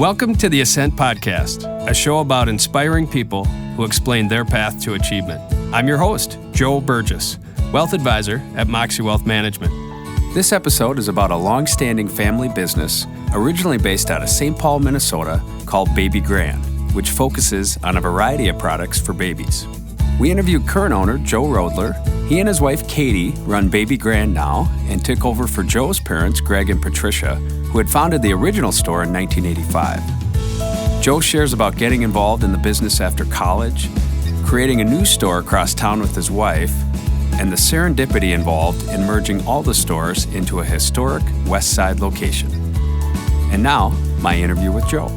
Welcome to the Ascent Podcast, a show about inspiring people who explain their path to achievement. I'm your host, Joe Burgess, Wealth Advisor at Moxie Wealth Management. This episode is about a long-standing family business originally based out of St. Paul, Minnesota, called Baby Grand, which focuses on a variety of products for babies. We interviewed current owner Joe Roedler. He and his wife Katie run Baby Grand now and took over for Joe's parents, Greg and Patricia, who had founded the original store in 1985. Joe shares about getting involved in the business after college, creating a new store across town with his wife, and the serendipity involved in merging all the stores into a historic West Side location. And now, my interview with Joe.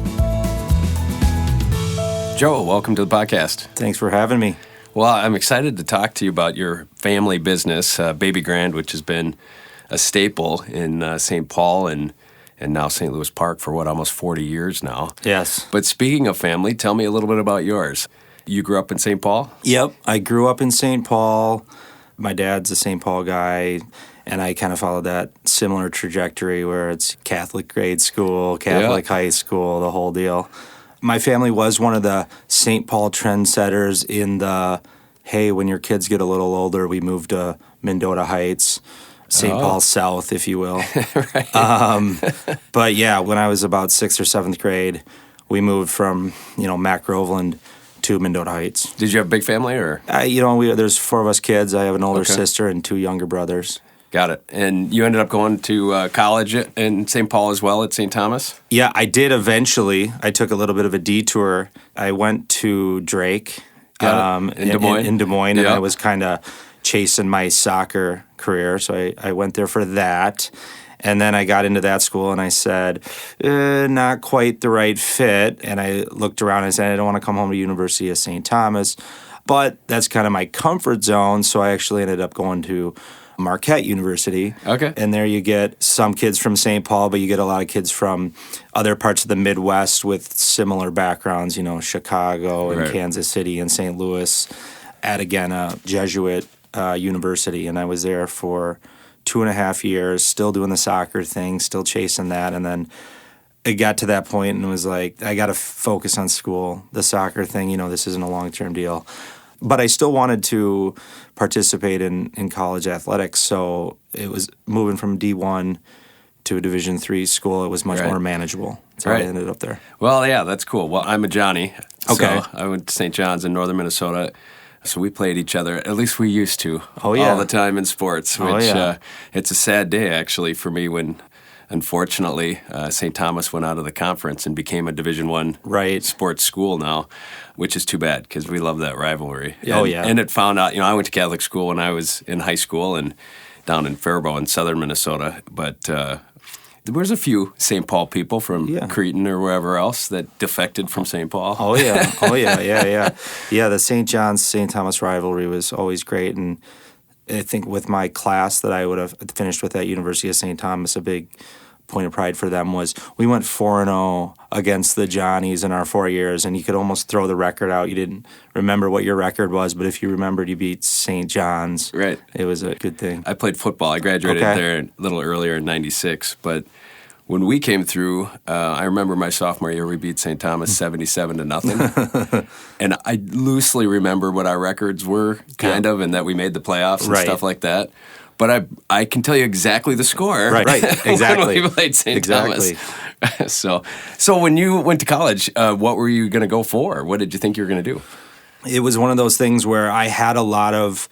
Joe, welcome to the podcast. Thanks for having me. Well, I'm excited to talk to you about your family business, Baby Grand, which has been a staple in St. Paul and now St. Louis Park for almost 40 years now. Yes. But speaking of family, tell me a little bit about yours. You grew up in St. Paul? Yep. I grew up in St. Paul. My dad's a St. Paul guy, and I kind of followed that similar trajectory where it's Catholic grade school, Catholic high school, the whole deal. My family was one of the St. Paul trendsetters in the, hey, when your kids get a little older, we move to Mendota Heights, St. Paul South, if you will. Right. But yeah, when I was about 6th or 7th grade, we moved from, Mac Groveland to Mendota Heights. Did you have a big family or? There's 4 of us kids. I have an older sister and 2 younger brothers. Got it. And you ended up going to college in St. Paul as well at St. Thomas? Yeah, I did eventually. I took a little bit of a detour. I went to Drake in Des Moines, and I was kind of chasing my soccer career, so I went there for that. And then I got into that school, and I said, not quite the right fit. And I looked around and I said, I don't want to come home to University of St. Thomas. But that's kind of my comfort zone, so I actually ended up going to Marquette University. Okay. And there you get some kids from St. Paul, but you get a lot of kids from other parts of the Midwest with similar backgrounds, Chicago and Kansas City and St. Louis at, again, a Jesuit university. And I was there for 2.5 years, still doing the soccer thing, still chasing that. And then it got to that point and it was like, I got to focus on school. The soccer thing, this isn't a long-term deal. But I still wanted to participate in college athletics, so it was moving from D1 to a Division III school. It was much more manageable. So I ended up there. Well, yeah, that's cool. Well, I'm a Johnny. Okay. So I went to St. John's in northern Minnesota. So we played each other, at least we used to, all the time in sports, which it's a sad day, actually, for me when, unfortunately, St. Thomas went out of the conference and became a Division I sports school now, which is too bad because we love that rivalry. And it found out, I went to Catholic school when I was in high school and down in Faribault in southern Minnesota, but there was a few St. Paul people from Cretin or wherever else that defected from St. Paul. Yeah, the St. John's, St. Thomas rivalry was always great, and I think with my class that I would have finished with at University of St. Thomas, a big point of pride for them was we went 4-0 against the Johnnies in our 4 years, and you could almost throw the record out. You didn't remember what your record was, but if you remembered you beat St. John's, it was a good thing. I played football. I graduated there a little earlier in 96, but when we came through, I remember my sophomore year, we beat St. Thomas 77-0. And I loosely remember what our records were, kind of, and that we made the playoffs and stuff like that. But I can tell you exactly the score. Right, exactly. when we played St. Thomas. So when you went to college, what were you going to go for? What did you think you were going to do? It was one of those things where I had a lot of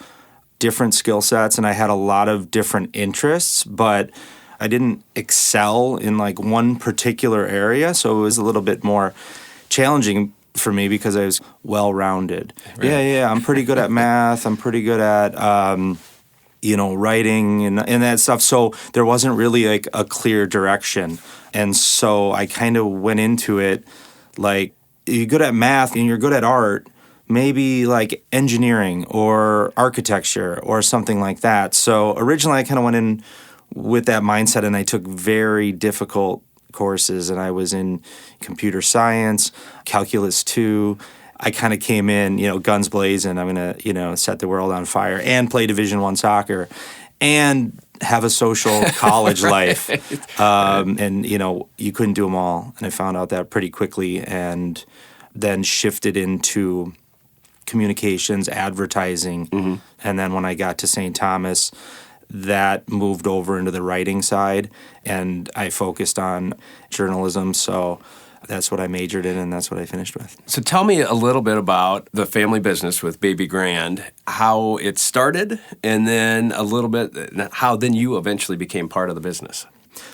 different skill sets and I had a lot of different interests, but I didn't excel in like one particular area, so it was a little bit more challenging for me because I was well-rounded. Yeah, I'm pretty good at math. I'm pretty good at, writing and that stuff. So there wasn't really like a clear direction. And so I kind of went into it like, you're good at math and you're good at art, maybe like engineering or architecture or something like that. So originally I kind of went in with that mindset, and I took very difficult courses, and I was in computer science, calculus 2. I kind of came in, guns blazing. I'm going to, set the world on fire and play Division I soccer. And have a social college life. And, you couldn't do them all. And I found out that pretty quickly, and then shifted into communications, advertising. And then when I got to St. Thomas, that moved over into the writing side, and I focused on journalism. So that's what I majored in, and that's what I finished with. So tell me a little bit about the family business with Baby Grand, how it started, and then a little bit how then you eventually became part of the business.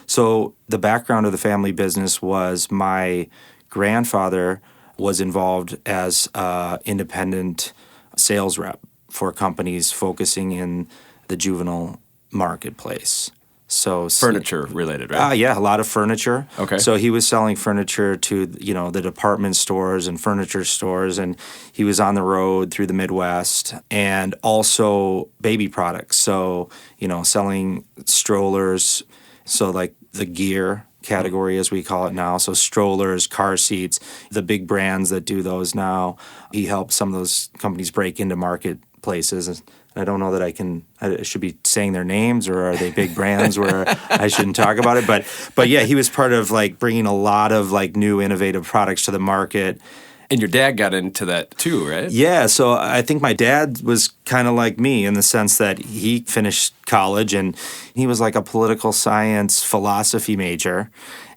So the background of the family business was my grandfather was involved as an independent sales rep for companies focusing in the juvenile marketplace. So furniture related, right? Yeah, a lot of furniture. Okay. So he was selling furniture to, the department stores and furniture stores, and he was on the road through the Midwest, and also baby products. So, selling strollers, so like the gear category as we call it now. So strollers, car seats, the big brands that do those now. He helped some of those companies break into marketplaces. I don't know that I should be saying their names, or are they big brands where I shouldn't talk about it? But yeah, he was part of like bringing a lot of like new innovative products to the market. And your dad got into that too, right? Yeah, so I think my dad was kind of like me in the sense that he finished college and he was like a political science philosophy major.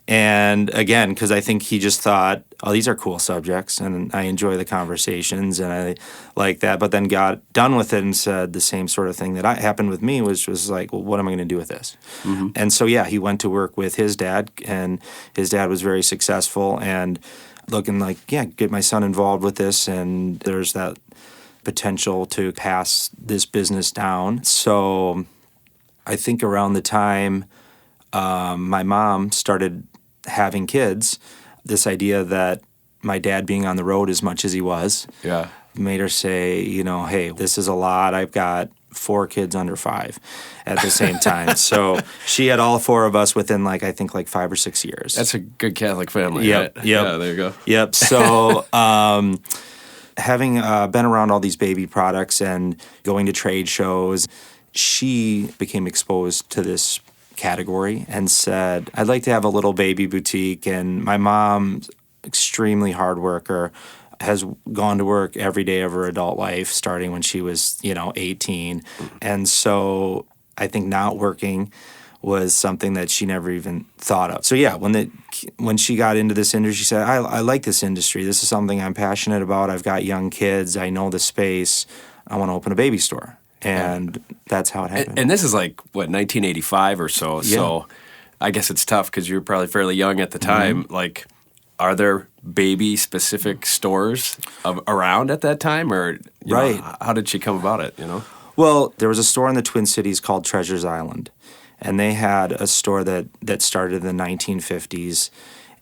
And again, because I think he just thought, oh, these are cool subjects and I enjoy the conversations and I like that, but then got done with it and said the same sort of thing that happened with me, which was like, well, what am I going to do with this? And so, yeah, he went to work with his dad, and his dad was very successful and looking like, yeah, get my son involved with this, and there's that potential to pass this business down. So I think around the time my mom started having kids, this idea that my dad being on the road as much as he was made her say, hey, this is a lot. I've got 4 kids under 5 at the same time. So she had all 4 of us within I think 5 or 6 years. That's a good Catholic family, Yep, right? yep. Yeah, there you go. Yep. So having been around all these baby products and going to trade shows, she became exposed to this category and said, I'd like to have a little baby boutique. And my mom, extremely hard worker, has gone to work every day of her adult life, starting when she was, 18. And so I think not working was something that she never even thought of. So yeah, when she got into this industry, she said, I like this industry. This is something I'm passionate about. I've got young kids. I know the space. I want to open a baby store. And that's how it happened. And this is 1985 or so. Yeah. So I guess it's tough because you were probably fairly young at the time. Are there baby-specific stores around at that time? Or Right. How did she come about it, Well, there was a store in the Twin Cities called Treasures Island. And they had a store that started in the 1950s.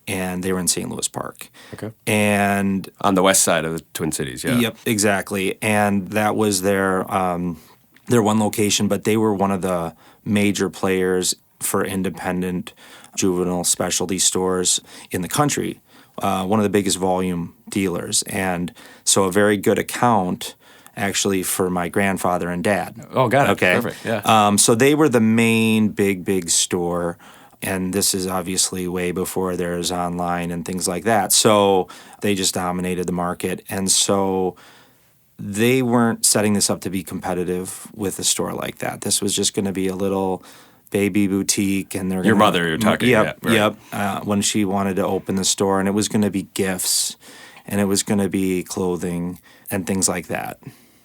And they were in St. Louis Park. Okay. And on the west side of the Twin Cities, yeah. Yep, exactly. And that was their one location, but they were one of the major players for independent juvenile specialty stores in the country, one of the biggest volume dealers. And so a very good account actually for my grandfather and dad. Oh, got it. Okay. Perfect, yeah. So they were the main big store. And this is obviously way before there's online and things like that. So they just dominated the market. And so they weren't setting this up to be competitive with a store like that. This was just going to be a little baby boutique. And they're Your mother you're talking Yep, about. Right. Yep. When she wanted to open the store. And it was going to be gifts. And it was going to be clothing and things like that.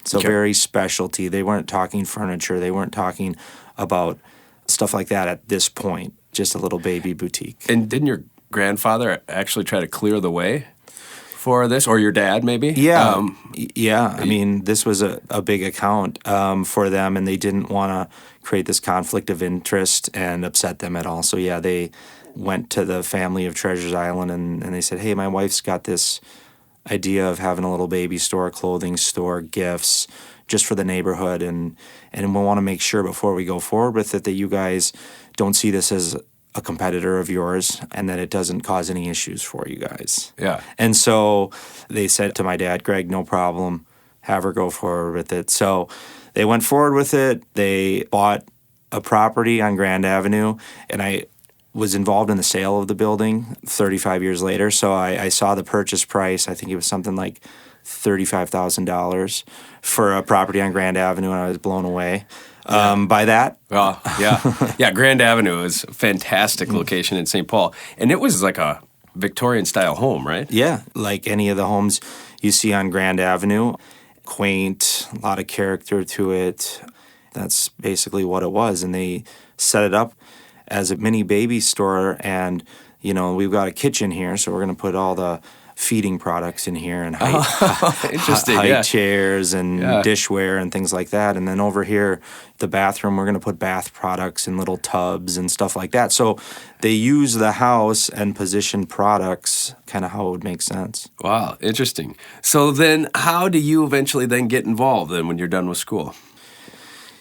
So very specialty. They weren't talking furniture. They weren't talking about stuff like that at this point. Just a little baby boutique. And didn't your grandfather actually try to clear the way for this, or your dad maybe? Yeah, yeah. I mean, this was a big account for them, and they didn't want to create this conflict of interest and upset them at all. So yeah, they went to the family of Treasures Island, and they said, hey, my wife's got this idea of having a little baby store, clothing store, gifts, just for the neighborhood, and we want to make sure before we go forward with it that you guys don't see this as a competitor of yours and that it doesn't cause any issues for you guys. Yeah. And so they said to my dad, Greg, no problem, have her go forward with it. So they went forward with it. They bought a property on Grand Avenue, and I was involved in the sale of the building 35 years later. So I saw the purchase price. I think it was something like $35,000 for a property on Grand Avenue, and I was blown away by that. Oh, yeah. Yeah, Grand Avenue is a fantastic location in St. Paul. And it was like a Victorian-style home, right? Yeah, like any of the homes you see on Grand Avenue. Quaint, a lot of character to it. That's basically what it was. And they set it up as a mini baby store. And, we've got a kitchen here, so we're going to put all the feeding products in here and height chairs and dishware and things like that. And then over here, the bathroom, we're going to put bath products in little tubs and stuff like that. So they use the house and position products kind of how it would make sense. Wow, interesting. So then how do you eventually then get involved then when you're done with school?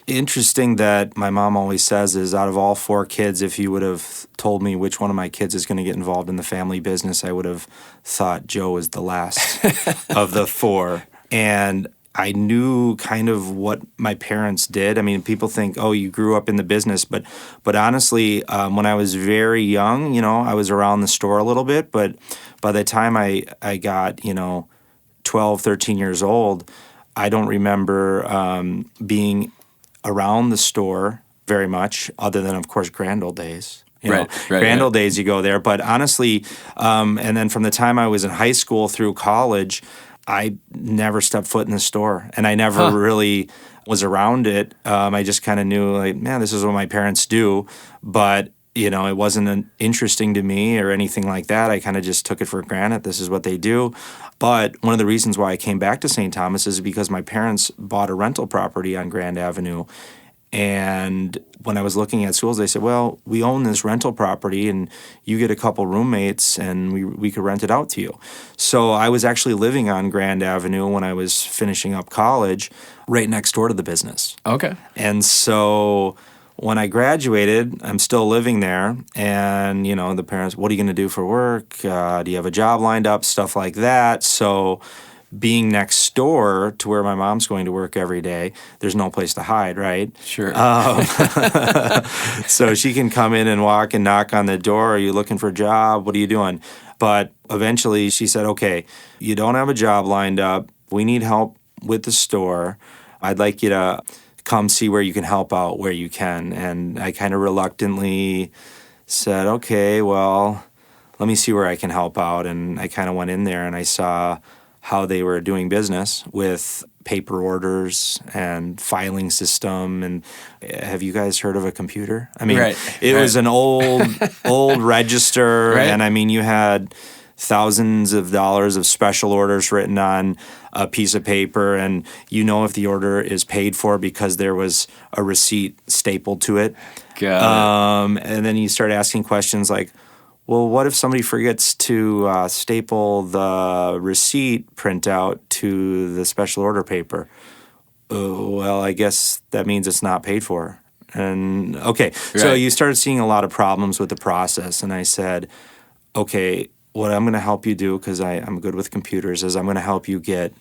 Interesting that my mom always says is out of all 4 kids, if you would have told me which one of my kids is going to get involved in the family business, I would have thought Joe was the last of the 4. And I knew kind of what my parents did. I mean, people think, oh, you grew up in the business. But honestly, when I was very young, I was around the store a little bit. But by the time I got, 12, 13 years old, I don't remember being around the store very much, other than, of course, grand old days. Grand old days, you go there. But honestly, and then from the time I was in high school through college, I never stepped foot in the store, and I never really was around it. I just kind of knew, like, man, this is what my parents do. But, it wasn't interesting to me or anything like that. I kind of just took it for granted. This is what they do. But one of the reasons why I came back to St. Thomas is because my parents bought a rental property on Grand Avenue. And when I was looking at schools, they said, well, we own this rental property and you get a couple roommates and we could rent it out to you. So I was actually living on Grand Avenue when I was finishing up college, right next door to the business. Okay. And so when I graduated, I'm still living there, and, the parents, what are you going to do for work? Do you have a job lined up? Stuff like that. So being next door to where my mom's going to work every day, there's no place to hide, right? Sure. So she can come in and walk and knock on the door. Are you looking for a job? What are you doing? But eventually she said, okay, you don't have a job lined up. We need help with the store. I'd like you to come see where you can help out where you can. And I kind of reluctantly said, okay, well, let me see where I can help out. And I kind of went in there and I saw how they were doing business with paper orders and filing system. And have you guys heard of a computer? I mean, it was an old register. Right. And I mean, you had thousands of dollars of special orders written on a piece of paper, and if the order is paid for because there was a receipt stapled to it. Got it. And then you start asking questions like, well, what if somebody forgets to staple the receipt printout to the special order paper? Well, I guess that means it's not paid for. And okay, so you started seeing a lot of problems with the process, and I said, okay, what I'm going to help you do, because I'm good with computers, is I'm going to help you get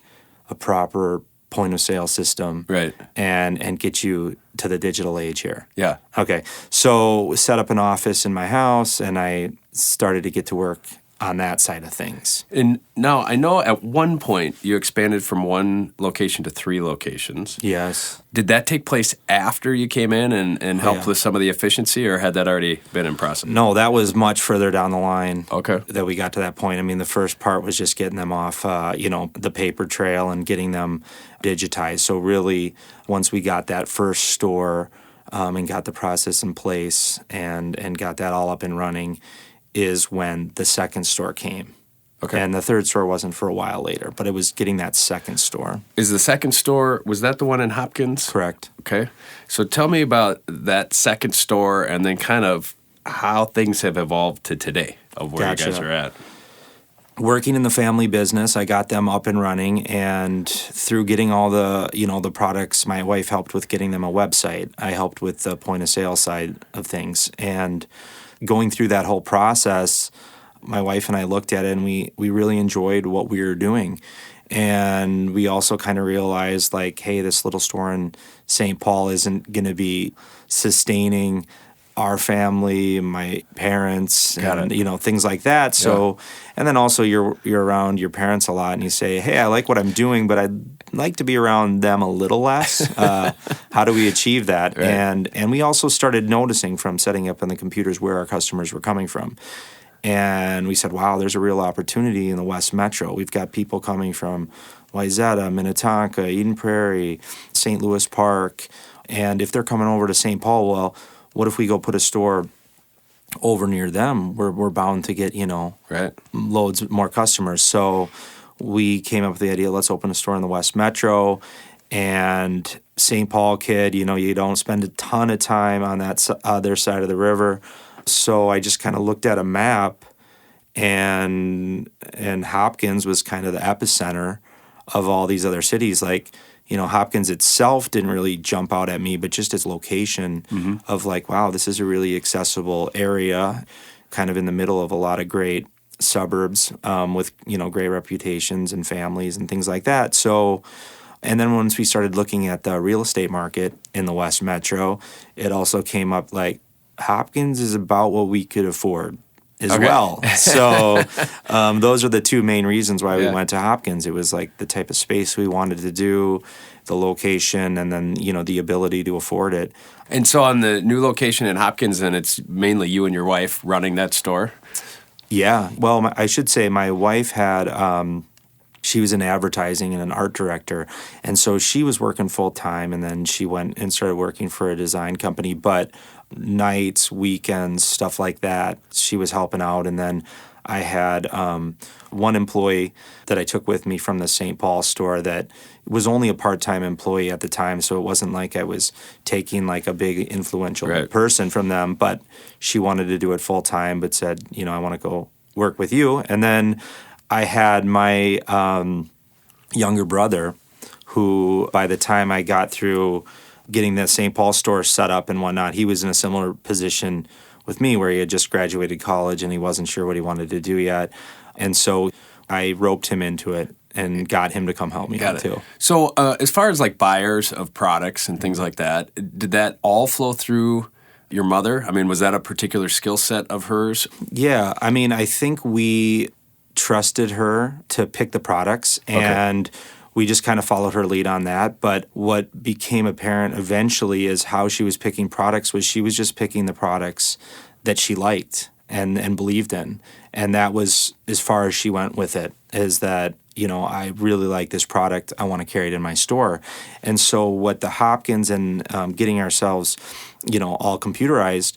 a proper point-of-sale system and get you to the digital age here. Yeah. Okay. So set up an office in my house, and I started to get to work on that side of things. And now I know at one point you expanded from 1 location to 3 locations. Yes. Did that take place after you came in and helped with some of the efficiency, or had that already been in process? No, that was much further down the line. Okay. That we got to that point. I mean, the first part was just getting them off, the paper trail and getting them digitized. So really, once we got that first store and got the process in place and got that all up and running, is when the second store came. Okay. And the third store wasn't for a while later, but it was getting that second store. Is the second store, was that the one in Hopkins? Correct. Okay. So tell me about that second store and then kind of how things have evolved to today of where you guys are at. Working in the family business, I got them up and running, and through getting all the, the products, my wife helped with getting them a website. I helped with the point of sale side of things. And going through that whole process, my wife and I looked at it, and we really enjoyed what we were doing. And we also kind of realized, like, hey, this little store in St. Paul isn't going to be sustaining our family, my parents, and things like that. So, and then also you're around your parents a lot, and you say, hey, I like what I'm doing, but I'd like to be around them a little less. How do we achieve that? Right. And we also started noticing from setting up on the computers where our customers were coming from. And we said, wow, there's a real opportunity in the West Metro. We've got people coming from Wayzata, Minnetonka, Eden Prairie, St. Louis Park. And if they're coming over to St. Paul, well, what if we go put a store over near them? We're bound to get, loads more customers. So we came up with the idea, let's open a store in the West Metro. And St. Paul kid, you don't spend a ton of time on that other side of the river. So I just kind of looked at a map, and Hopkins was kind of the epicenter of all these other cities. Like, Hopkins itself didn't really jump out at me, but just its location of like, wow, this is a really accessible area, kind of in the middle of a lot of great suburbs with, great reputations and families and things like that. So, and then once we started looking at the real estate market in the West Metro, it also came up like Hopkins is about what we could afford as well. So those are the two main reasons why we went to Hopkins. It was like the type of space we wanted to do, the location, and then, the ability to afford it. And so on the new location in Hopkins, then it's mainly you and your wife running that store? Yeah. Well, I should say my wife had, she was in advertising and an art director. And so she was working full time, and then she went and started working for a design company. But nights, weekends, stuff like that, she was helping out. And then I had one employee that I took with me from the St. Paul store that was only a part-time employee at the time, so it wasn't like I was taking like a big influential person from them, but she wanted to do it full-time but said, I want to go work with you. And then I had my younger brother who, by the time I got through getting the St. Paul store set up and whatnot, he was in a similar position with me where he had just graduated college and he wasn't sure what he wanted to do yet. And so I roped him into it and got him to come help me out too. So as far as like buyers of products and things like that, did that all flow through your mother? I mean, was that a particular skill set of hers? Yeah. I mean, I think we trusted her to pick the products, and we just kind of followed her lead on that. But what became apparent eventually is how she was picking products was she was just picking the products that she liked and believed in. And that was as far as she went with it, is that, I really like this product. I want to carry it in my store. And so what the Hopkins and getting ourselves, all computerized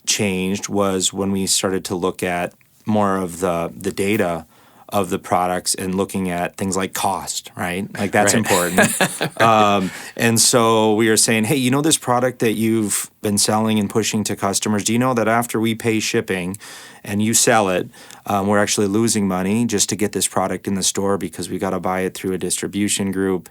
changed was when we started to look at more of the data of the products and looking at things like cost, right? Like that's important. And so we are saying, hey, this product that you've been selling and pushing to customers, do you know that after we pay shipping and you sell it, we're actually losing money just to get this product in the store because we got to buy it through a distribution group,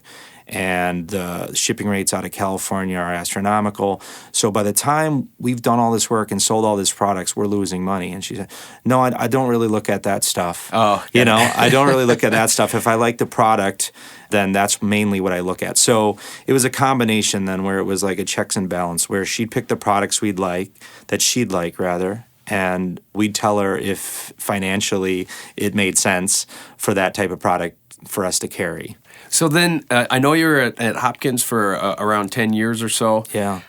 and the shipping rates out of California are astronomical. So by the time we've done all this work and sold all these products, we're losing money. And she said, no, I don't really look at that stuff. I don't really look at that stuff. If I like the product, then that's mainly what I look at. So it was a combination then where it was like a checks and balance, where she'd pick the products she'd like, and we'd tell her if financially it made sense for that type of product for us to carry. So then, I know you were at Hopkins for around 10 years or so. Yeah.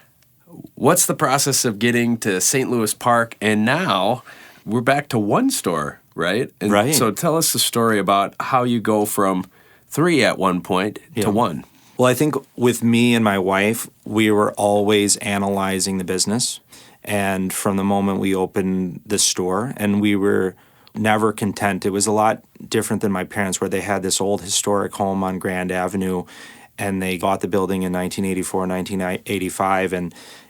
What's the process of getting to St. Louis Park? And now we're back to one store, right? Right. So tell us the story about how you go from 3 at one point to 1. Well, I think with me and my wife, we were always analyzing the business. And from the moment we opened the store, and we were never content. It was a lot different than my parents, where they had this old historic home on Grand Avenue, and they bought the building in 1984, 1985,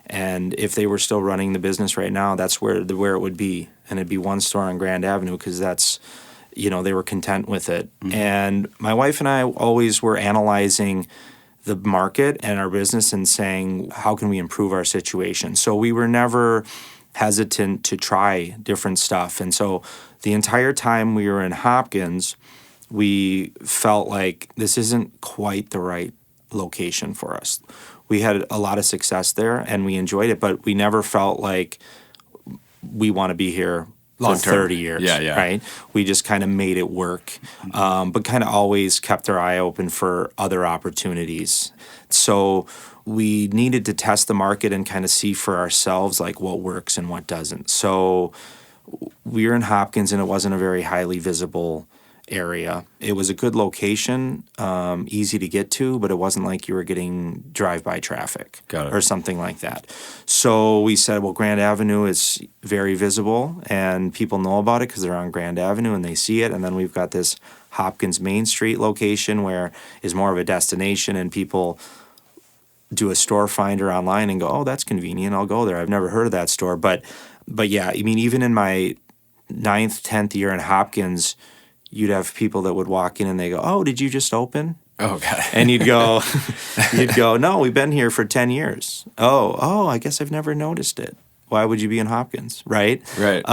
and if they were still running the business right now, that's where it would be, and it'd be one store on Grand Avenue because that's, they were content with it. Mm-hmm. And my wife and I always were analyzing the market and our business and saying, how can we improve our situation? So we were never hesitant to try different stuff. And so the entire time we were in Hopkins, we felt like this isn't quite the right location for us. We had a lot of success there and we enjoyed it, but we never felt like we want to be here for 30 years, right? We just kind of made it work, but kind of always kept our eye open for other opportunities. So we needed to test the market and kind of see for ourselves like what works and what doesn't. So we were in Hopkins and it wasn't a very highly visible area. It was a good location, easy to get to, but it wasn't like you were getting drive-by traffic or something like that. So we said, well, Grand Avenue is very visible and people know about it because they're on Grand Avenue and they see it. And then we've got this Hopkins Main Street location where is more of a destination and people do a store finder online and go, oh, that's convenient. I'll go there. I've never heard of that store. But yeah, I mean, even in my 9th, 10th year in Hopkins, you'd have people that would walk in and they go, oh, did you just open? Oh, God. And you'd go, no, we've been here for 10 years. Oh, I guess I've never noticed it. Why would you be in Hopkins, right? Right.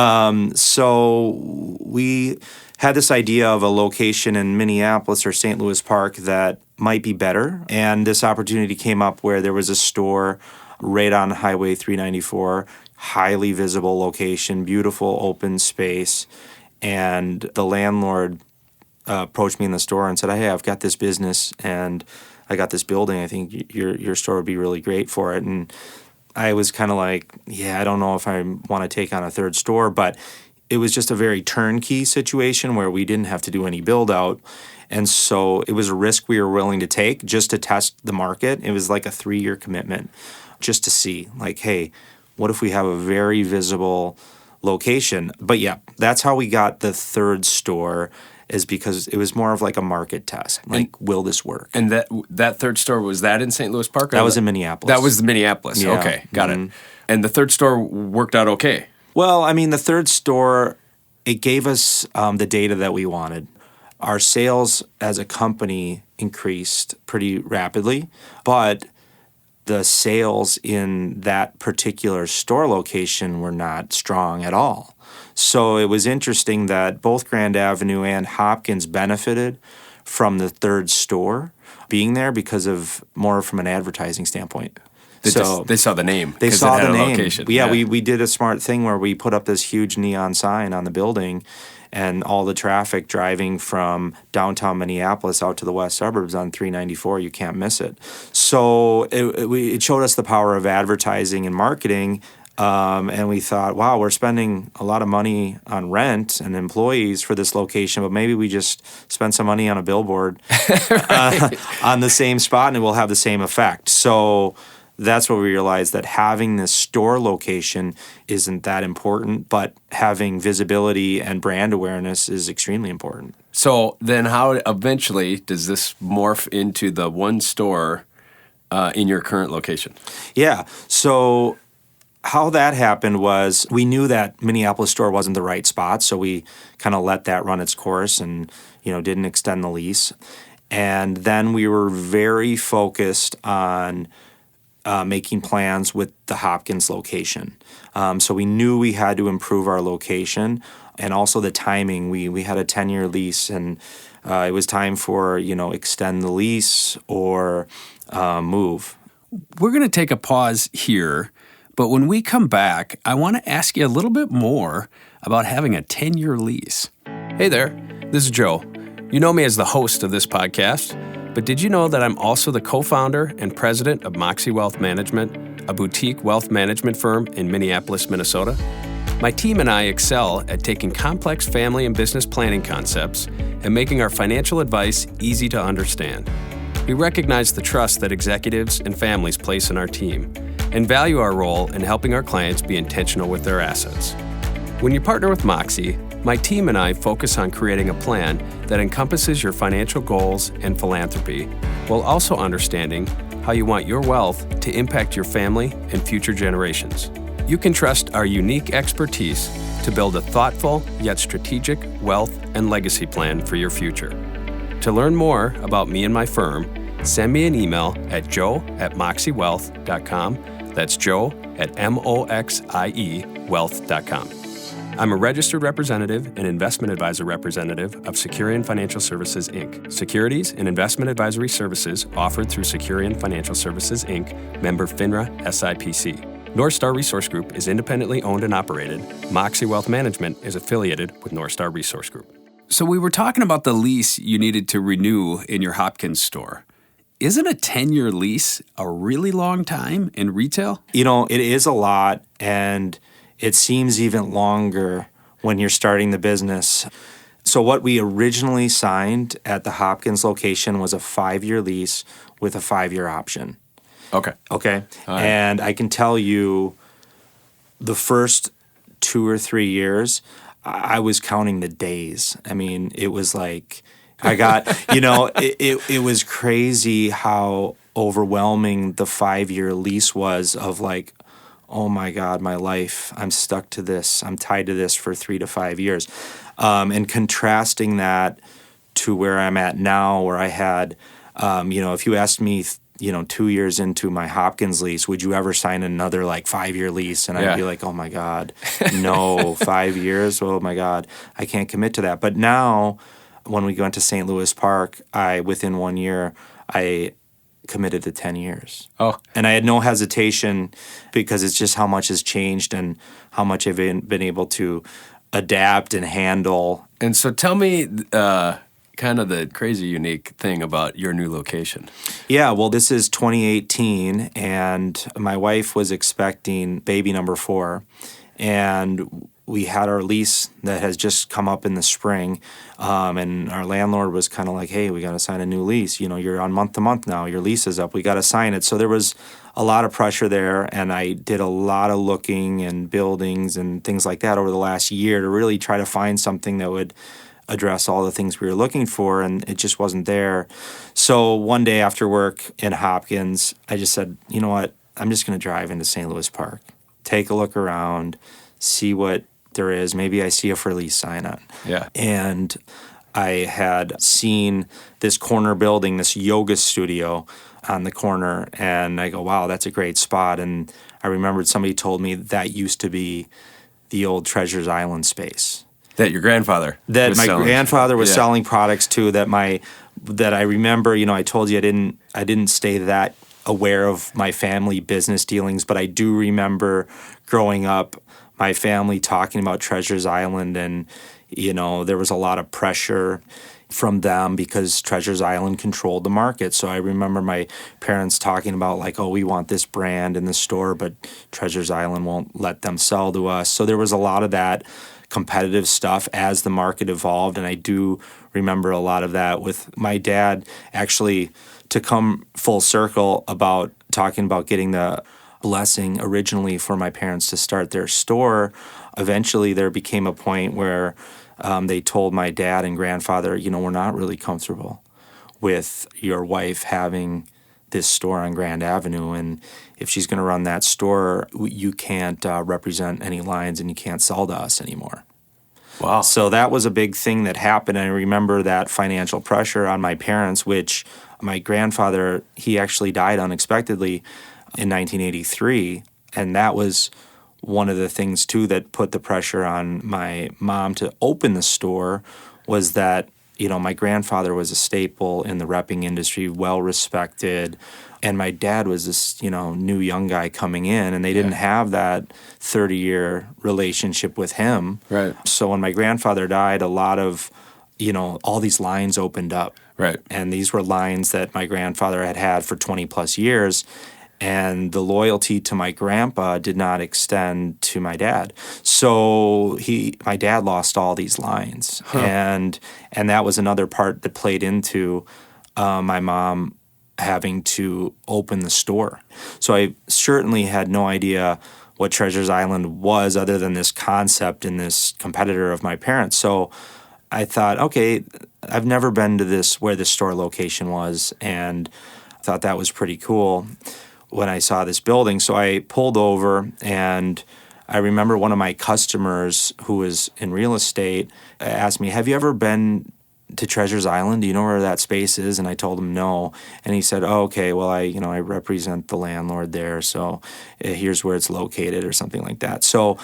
So we had this idea of a location in Minneapolis or St. Louis Park that might be better. And this opportunity came up where there was a store right on Highway 394, highly visible location, beautiful open space. And the landlord approached me in the store and said, hey, I've got this business and I got this building. I think your store would be really great for it. And I was kind of like, yeah, I don't know if I want to take on a third store. But it was just a very turnkey situation where we didn't have to do any build out. And so it was a risk we were willing to take just to test the market. It was like a 3-year commitment just to see, like, hey, what if we have a very visible location? But yeah, that's how we got the third store, is because it was more of like a market test. Like, will this work? And that third store, was that in St. Louis Park? That was in Minneapolis. That was Minneapolis. Yeah. Okay, got it. And the third store worked out okay? Well, I mean, the third store, it gave us the data that we wanted. Our sales as a company increased pretty rapidly, but the sales in that particular store location were not strong at all. So it was interesting that both Grand Avenue and Hopkins benefited from the third store being there because of more from an advertising standpoint. They saw the name. They saw the name. Location. Yeah, we did a smart thing where we put up this huge neon sign on the building, and all the traffic driving from downtown Minneapolis out to the west suburbs on 394, you can't miss it. So it showed us the power of advertising and marketing, and we thought, wow, we're spending a lot of money on rent and employees for this location, but maybe we just spend some money on a billboard on the same spot and it will have the same effect. So that's what we realized, that having this store location isn't that important, but having visibility and brand awareness is extremely important. So then how eventually does this morph into the one store in your current location? Yeah. So how that happened was we knew that Minneapolis store wasn't the right spot, so we kind of let that run its course and, didn't extend the lease. And then we were very focused on making plans with the Hopkins location. So we knew we had to improve our location and also the timing. We had a 10-year lease, and it was time for, extend the lease or move. We're going to take a pause here, but when we come back, I want to ask you a little bit more about having a 10-year lease. Hey there, this is Joe. You know me as the host of this podcast. But did you know that I'm also the co-founder and president of Moxie Wealth Management, a boutique wealth management firm in Minneapolis, Minnesota? My team and I excel at taking complex family and business planning concepts and making our financial advice easy to understand. We recognize the trust that executives and families place in our team and value our role in helping our clients be intentional with their assets. When you partner with Moxie, my team and I focus on creating a plan that encompasses your financial goals and philanthropy, while also understanding how you want your wealth to impact your family and future generations. You can trust our unique expertise to build a thoughtful yet strategic wealth and legacy plan for your future. To learn more about me and my firm, send me an email at joe@moxiewealth.com. That's joe@moxiewealth.com. I'm a registered representative and investment advisor representative of Securian Financial Services, Inc., securities and investment advisory services offered through Securian Financial Services, Inc., member FINRA SIPC. North Star Resource Group is independently owned and operated. Moxie Wealth Management is affiliated with North Star Resource Group. So we were talking about the lease you needed to renew in your Hopkins store. Isn't a 10-year lease a really long time in retail? You know, it is a lot, and it seems even longer when you're starting the business. So what we originally signed at the Hopkins location was a 5-year lease with a 5-year option. Okay. Okay? All right. And I can tell you the first 2 or 3 years, I was counting the days. I mean, it was like I got, it was crazy how overwhelming the 5-year lease was of like, oh my God, my life, I'm stuck to this. I'm tied to this for 3 to 5 years. And contrasting that to where I'm at now, where I had, if you asked me, 2 years into my Hopkins lease, would you ever sign another like 5-year lease? And I'd be like, oh my God, no, 5 years? Oh my God, I can't commit to that. But now when we went to St. Louis Park, within 1 year, I committed to 10 years. Oh. And I had no hesitation because it's just how much has changed and how much I've been able to adapt and handle. And so tell me kind of the crazy unique thing about your new location. Yeah, well, this is 2018, and my wife was expecting baby number 4, and we had our lease that has just come up in the spring, and our landlord was kind of like, hey, we got to sign a new lease. You're on month to month now. Your lease is up. We got to sign it. So there was a lot of pressure there, and I did a lot of looking and buildings and things like that over the last year to really try to find something that would address all the things we were looking for, and it just wasn't there. So one day after work in Hopkins, I just said, you know what, I'm just going to drive into St. Louis Park, take a look around, see what there is. Maybe I see a for lease sign on. Yeah. And I had seen this corner building, this yoga studio on the corner, and I go, wow, that's a great spot. And I remembered somebody told me that used to be the old Treasures Island space. That your grandfather That was my selling. grandfather was selling products to. That I remember. I told you I didn't stay that aware of my family business dealings, but I do remember growing up, my family talking about Treasures Island, and there was a lot of pressure from them because Treasures Island controlled the market. So I remember my parents talking about like, oh, we want this brand in the store, but Treasures Island won't let them sell to us. So there was a lot of that competitive stuff as the market evolved, and I do remember a lot of that with my dad. Actually, to come full circle about talking about getting the blessing originally for my parents to start their store, eventually there became a point where they told my dad and grandfather, we're not really comfortable with your wife having this store on Grand Avenue, and if she's going to run that store, you can't represent any lines and you can't sell to us anymore. Wow. So that was a big thing that happened. I remember that financial pressure on my parents, which my grandfather, he actually died unexpectedly in 1983, and that was one of the things too that put the pressure on my mom to open the store, was that my grandfather was a staple in the repping industry, well respected, and my dad was this new young guy coming in, and they didn't have that 30-year relationship with him. Right. So when my grandfather died, a lot of all these lines opened up. Right. And these were lines that my grandfather had for 20 plus years. And the loyalty to my grandpa did not extend to my dad. So my dad lost all these lines. Huh. And that was another part that played into my mom having to open the store. So I certainly had no idea what Treasures Island was other than this concept and this competitor of my parents. So I thought, okay, I've never been to where this store location was, and I thought that was pretty cool when I saw this building. So I pulled over, and I remember one of my customers who was in real estate asked me, have you ever been to Treasures Island? Do you know where that space is? And I told him no. And he said, oh, okay, well, I represent the landlord there, so here's where it's located or something like that. So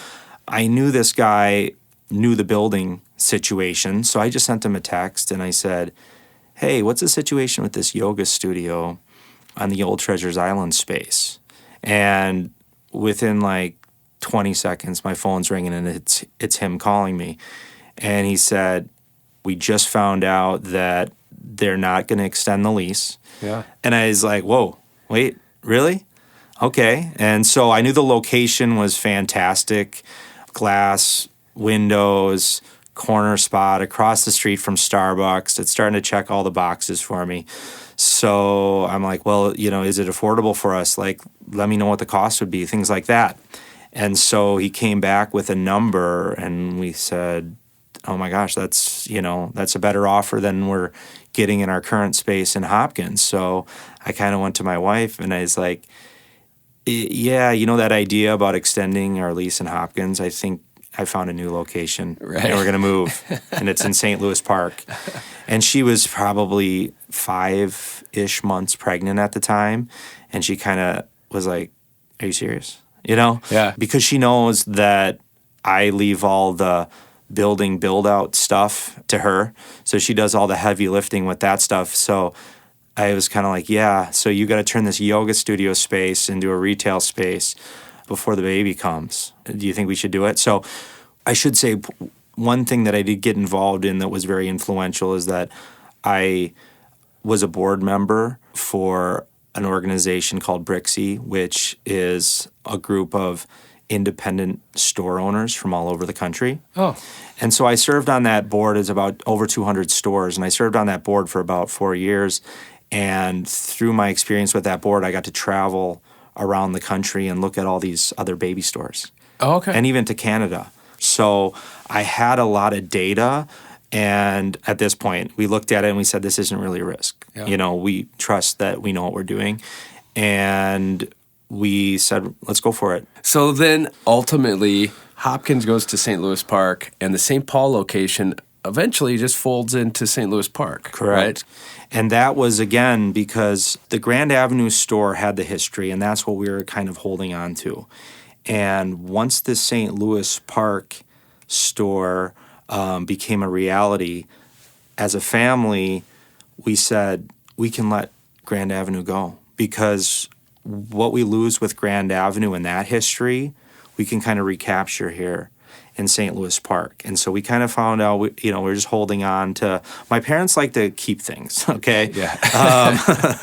I knew this guy knew the building situation. So I just sent him a text and I said, hey, what's the situation with this yoga studio on the old Treasures Island space? And within like 20 seconds, my phone's ringing and it's him calling me. And he said, we just found out that they're not going to extend the lease. Yeah. And I was like, whoa, wait, really? Okay. And so I knew the location was fantastic. Glass, windows, corner spot across the street from Starbucks. It's starting to check all the boxes for me. So I'm like, well, is it affordable for us? Like, let me know what the cost would be, things like that. And so he came back with a number and we said, oh my gosh, that's a better offer than we're getting in our current space in Hopkins. So I kind of went to my wife and I was like, yeah, that idea about extending our lease in Hopkins, I think I found a new location. Right. And we're going to move. And it's in St. Louis Park. And she was probably 5-ish months pregnant at the time. And she kind of was like, are you serious? Yeah. Because she knows that I leave all the building build-out stuff to her. So she does all the heavy lifting with that stuff. So I was kind of like, yeah, so you got to turn this yoga studio space into a retail space before the baby comes. Do you think we should do it? So I should say one thing that I did get involved in that was very influential is that I was a board member for an organization called Brixie, which is a group of independent store owners from all over the country. Oh. And so I served on that board. It's about over 200 stores, and I served on that board for about 4 years. And through my experience with that board, I got to travel around the country and look at all these other baby stores. Oh, okay. And even to Canada. So I had a lot of data, and at this point, we looked at it and we said, this isn't really a risk. Yeah. We trust that we know what we're doing. And we said, let's go for it. So then ultimately, Hopkins goes to St. Louis Park, and the St. Paul location eventually just folds into St. Louis Park. Correct. Right? And that was, again, because the Grand Avenue store had the history, and that's what we were kind of holding on to. And once the St. Louis Park store became a reality, as a family, we said, we can let Grand Avenue go. Because what we lose with Grand Avenue and that history, we can kind of recapture here in St. Louis Park. And so we kind of found out, we're just holding on to, my parents like to keep things, okay? Yeah.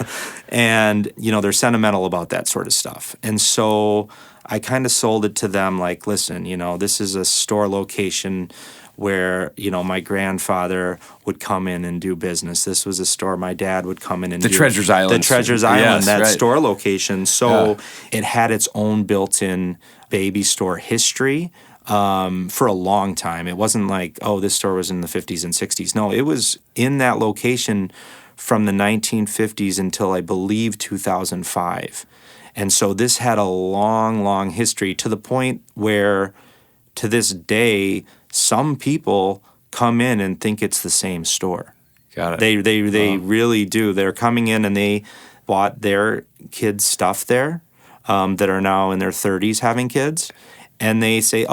And, they're sentimental about that sort of stuff. And so I kind of sold it to them like, listen, this is a store location where, my grandfather would come in and do business. This was a store my dad would come in and The do. Treasures Island. The Treasures Island, Yes, that right. store location. So it had its own built-in baby store history for a long time. It wasn't like, this store was in the 50s and 60s. No, it was in that location from the 1950s until I believe 2005. And so this had a long, long history to the point where to this day, some people come in and think it's the same store. Got it. They really do. They're coming in and they bought their kids' stuff there that are now in their 30s having kids. And they say,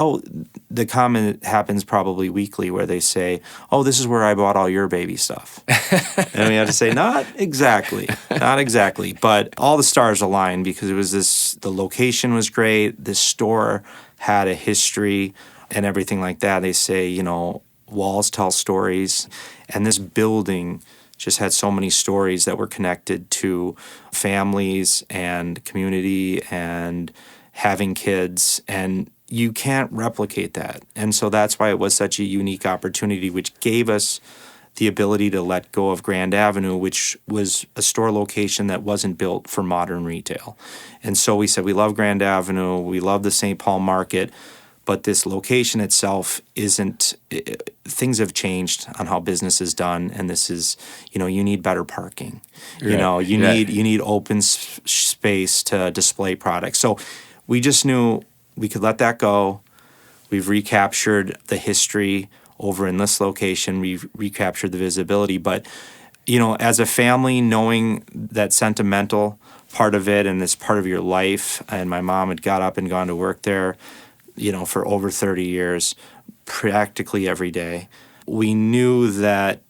the comment happens probably weekly where they say, this is where I bought all your baby stuff. And we have to say, not exactly. But all the stars aligned because it was the location was great. This store had a history and everything like that. They say, walls tell stories. And this building just had so many stories that were connected to families and community and having kids. And you can't replicate that. And so that's why it was such a unique opportunity, which gave us the ability to let go of Grand Avenue, which was a store location that wasn't built for modern retail. And so we said, we love Grand Avenue, we love the St. Paul market, but this location itself things have changed on how business is done. And this is, you need better parking. Right. You need open space to display products. So we just knew we could let that go. We've recaptured the history over in this location. We've recaptured the visibility. But, as a family, knowing that sentimental part of it and this part of your life, and my mom had got up and gone to work there, for over 30 years. practically every day. We knew that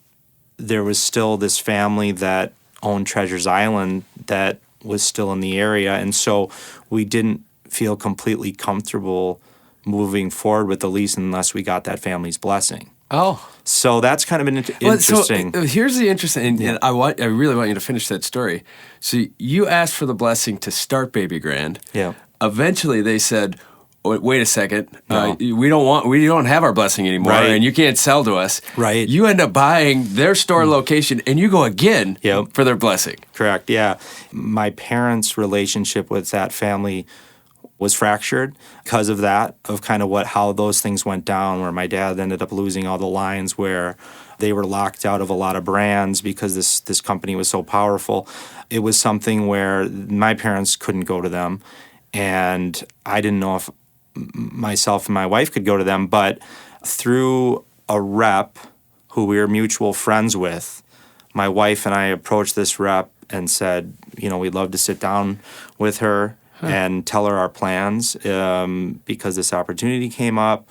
there was still this family that owned Treasures Island that was still in the area, and so we didn't feel completely comfortable moving forward with the lease unless we got that family's blessing. Oh. So that's kind of an interesting. So here's the interesting, and I really want you to finish that story. So you asked for the blessing to start Baby Grand. Yeah. Eventually, they said, "Wait a second, No. we don't have our blessing anymore, Right. and you can't sell to us." Right. You end up buying their store location, and you go again Yep. for their blessing. Correct, yeah. My parents' relationship with that family was fractured because of that, of kind of how those things went down, where my dad ended up losing all the lines, where they were locked out of a lot of brands because this company was so powerful. It was something where my parents couldn't go to them, and I didn't know if myself and my wife could go to them, but through a rep who we were mutual friends with, my wife and I approached this rep and said, we'd love to sit down with her and tell her our plans because this opportunity came up,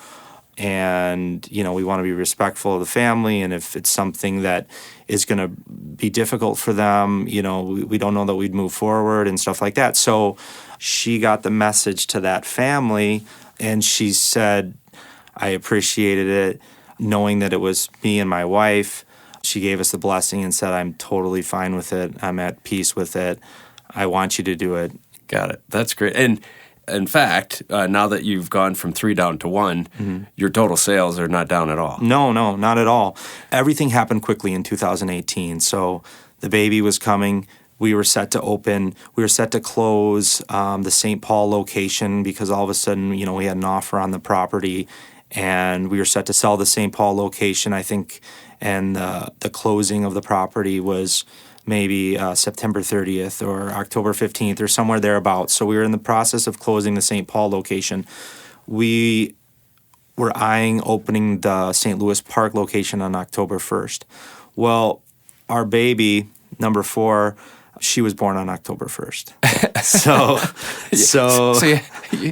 and we want to be respectful of the family, and if it's something that is going to be difficult for them, we don't know that we'd move forward and stuff like that. So she got the message to that family, and she said, I appreciated it, knowing that it was me and my wife. She gave us the blessing and said, I'm totally fine with it. I'm at peace with it. I want you to do it. Got it. That's great. And in fact, now that you've gone from 3 down to 1, your total sales are not down at all. No, not at all. Everything happened quickly in 2018. So the baby was coming. We were set to open. We were set to close the St. Paul location because all of a sudden, we had an offer on the property, and we were set to sell the St. Paul location, I think, and the closing of the property was maybe September 30th or October 15th or somewhere thereabouts. So we were in the process of closing the St. Paul location. We were eyeing opening the St. Louis Park location on October 1st. Well, our baby, number 4, she was born on October 1st. So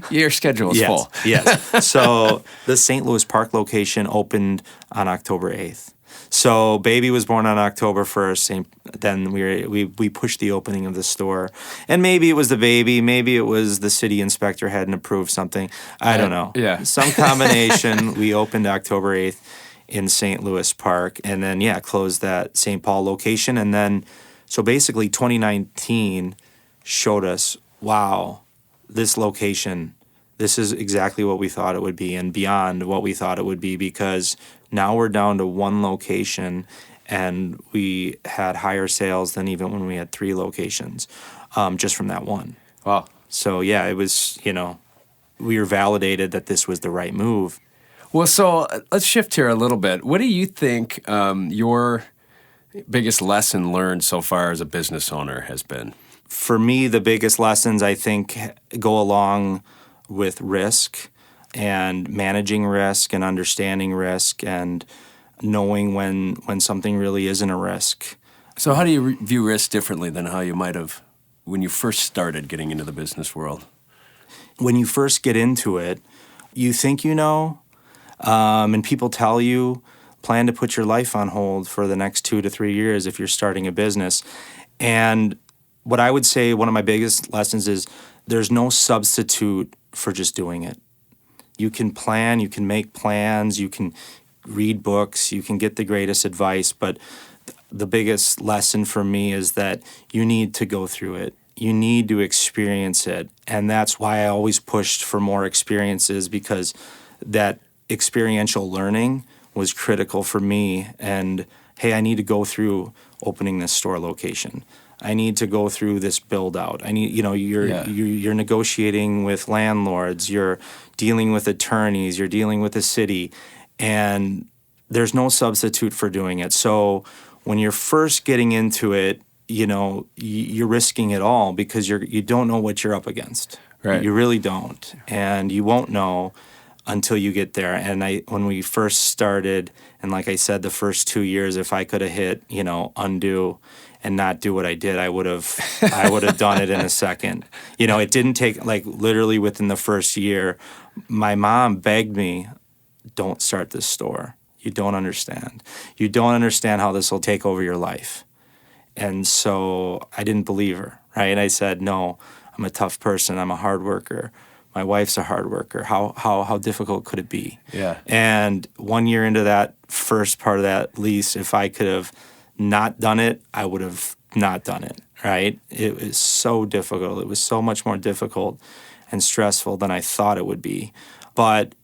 your schedule is full. Yes. So the St. Louis Park location opened on October 8th. So baby was born on October 1st. Then we pushed the opening of the store. And maybe it was the baby. Maybe it was the city inspector hadn't approved something. I don't know. Yeah. Some combination. We opened October 8th in St. Louis Park. And then, closed that St. Paul location. And then, so basically 2019 showed us, wow, this location, this is exactly what we thought it would be and beyond what we thought it would be, because now we're down to 1 location, and we had higher sales than even when we had 3 locations, just from that one. Wow. So, it was, we were validated that this was the right move. Well, so let's shift here a little bit. What do you think your biggest lesson learned so far as a business owner has been? For me, the biggest lessons, I think, go along with risk and managing risk and understanding risk and knowing when something really isn't a risk. So how do you view risk differently than how you might have when you first started getting into the business world? When you first get into it, you think and people tell you, plan to put your life on hold for the next 2 to 3 years if you're starting a business. And what I would say one of my biggest lessons is there's no substitute for just doing it. You can plan, you can make plans, you can read books, you can get the greatest advice, but the biggest lesson for me is that you need to go through it. You need to experience it. And that's why I always pushed for more experiences, because that experiential learning was critical for me. And, hey, I need to go through opening this store location. I need to go through this build out. I need, you're negotiating with landlords, you're dealing with attorneys, you're dealing with the city, and there's no substitute for doing it. So when you're first getting into it, you're risking it all because you don't know what you're up against. Right. You really don't, and you won't know until you get there. And when we first started, and like I said, the first 2 years, if I could have hit, undo and not do what I did, I would have done it in a second. It didn't take, literally within the first year, my mom begged me don't start this store. You don't understand. You don't understand how this will take over your life. And so I didn't believe her, right? I said, no, I'm a tough person. I'm a hard worker. My wife's a hard worker. How difficult could it be? Yeah. And 1 year into that first part of that lease, if I could have not done it, I would have not done it, right? It was so difficult. It was so much more difficult and stressful than I thought it would be. But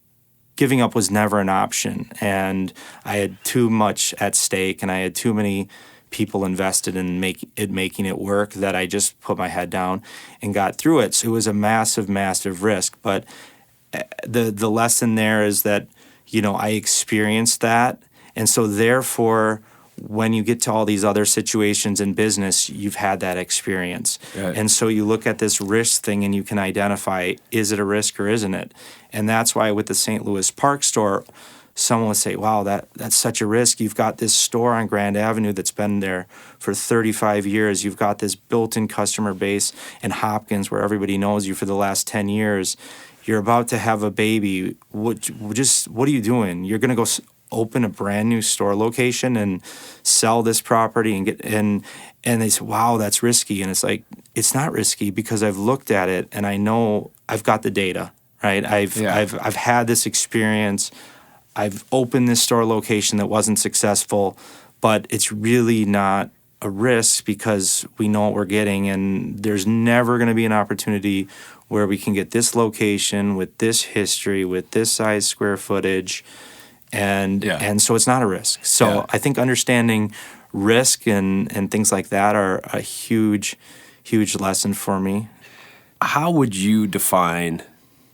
giving up was never an option. And I had too much at stake, and I had too many people invested in making it work that I just put my head down and got through it. So it was a massive, massive risk. But the lesson there is that, I experienced that. And so therefore, when you get to all these other situations in business, you've had that experience. Right. And so you look at this risk thing and you can identify, is it a risk or isn't it? And that's why with the St. Louis Park store, someone would say, wow, that's such a risk. You've got this store on Grand Avenue that's been there for 35 years. You've got this built-in customer base in Hopkins where everybody knows you for the last 10 years. You're about to have a baby. What are you doing? You're going to go open a brand new store location and sell this property and they say, wow, that's risky. And it's like, it's not risky because I've looked at it and I know I've got the data, right? I've had this experience. I've opened this store location that wasn't successful, but it's really not a risk because we know what we're getting, and there's never going to be an opportunity where we can get this location with this history, with this size square footage, and so it's not a risk. So I think understanding risk and things like that are a huge, huge lesson for me. How would you define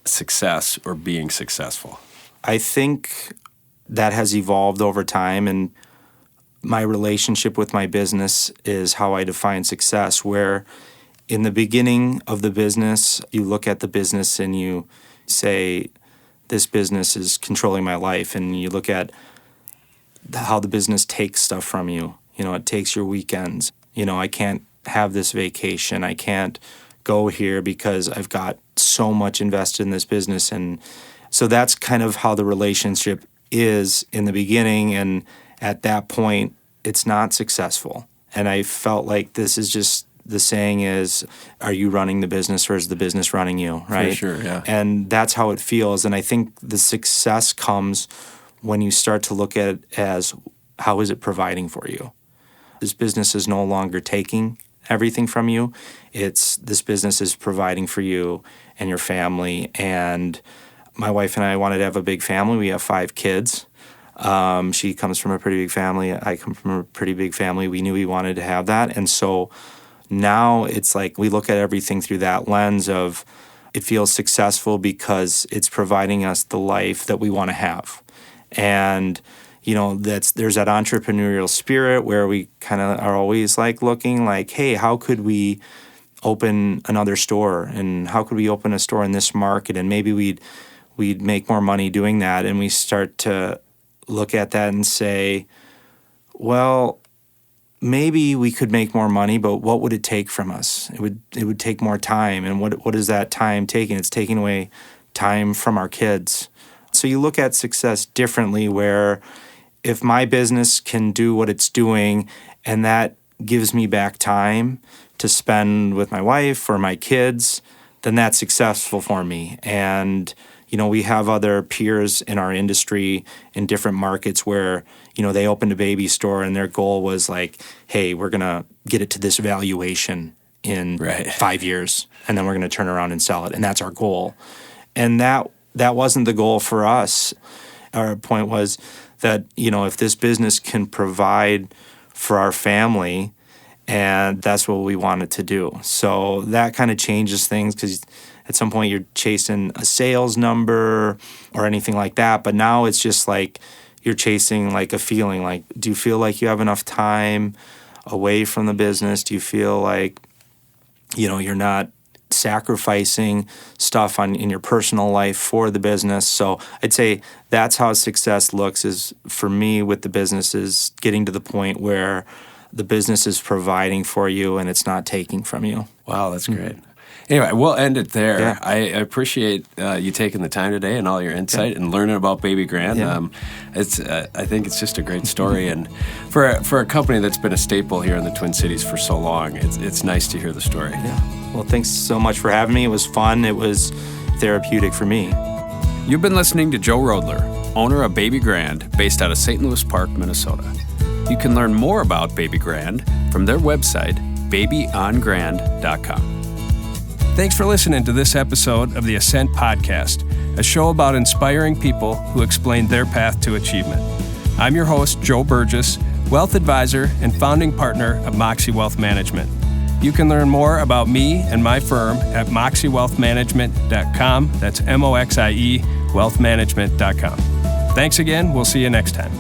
success or being successful? I think that has evolved over time, and my relationship with my business is how I define success, where in the beginning of the business, you look at the business and you say, this business is controlling my life, and you look at how the business takes stuff from you. It takes your weekends. I can't have this vacation. I can't go here because I've got so much invested in this business. And so that's kind of how the relationship is in the beginning, and at that point, it's not successful. And I felt like this is just, the saying is, are you running the business or is the business running you, right? For sure, yeah. And that's how it feels. And I think the success comes when you start to look at it as, how is it providing for you? This business is no longer taking everything from you. This business is providing for you and your family. And my wife and I wanted to have a big family. We have 5 kids. She comes from a pretty big family. I come from a pretty big family. We knew we wanted to have that. And so now it's like we look at everything through that lens of, it feels successful because it's providing us the life that we want to have. And, there's that entrepreneurial spirit where we kind of are always like looking like, hey, how could we open another store? And how could we open a store in this market? And maybe we'd make more money doing that. And we start to look at that and say, well, maybe we could make more money, but what would it take from us? It would take more time. And what is that time taking? It's taking away time from our kids. So you look at success differently, where if my business can do what it's doing and that gives me back time to spend with my wife or my kids, then that's successful for me. And we have other peers in our industry in different markets where, they opened a baby store and their goal was like, hey, we're going to get it to this valuation in 5 years, and then we're going to turn around and sell it. And that's our goal. And that wasn't the goal for us. Our point was that, if this business can provide for our family, and that's what we wanted to do. So that kind of changes things, because at some point you're chasing a sales number or anything like that. But now it's just like you're chasing like a feeling. Like, do you feel like you have enough time away from the business? Do you feel like, you're not sacrificing stuff in your personal life for the business? So I'd say that's how success looks, is for me with the business, is getting to the point where the business is providing for you and it's not taking from you. Wow, that's great. Anyway, we'll end it there. Yeah. I appreciate you taking the time today and all your insight and learning about Baby Grand. Yeah. I think it's just a great story, and for a company that's been a staple here in the Twin Cities for so long, it's nice to hear the story. Yeah. Well, thanks so much for having me. It was fun. It was therapeutic for me. You've been listening to Joe Roedler, owner of Baby Grand, based out of St. Louis Park, Minnesota. You can learn more about Baby Grand from their website, babyongrand.com. Thanks for listening to this episode of the Ascent Podcast, a show about inspiring people who explain their path to achievement. I'm your host, Joe Burgess, wealth advisor and founding partner of Moxie Wealth Management. You can learn more about me and my firm at moxiewealthmanagement.com. That's MOXIE wealthmanagement.com. Thanks again. We'll see you next time.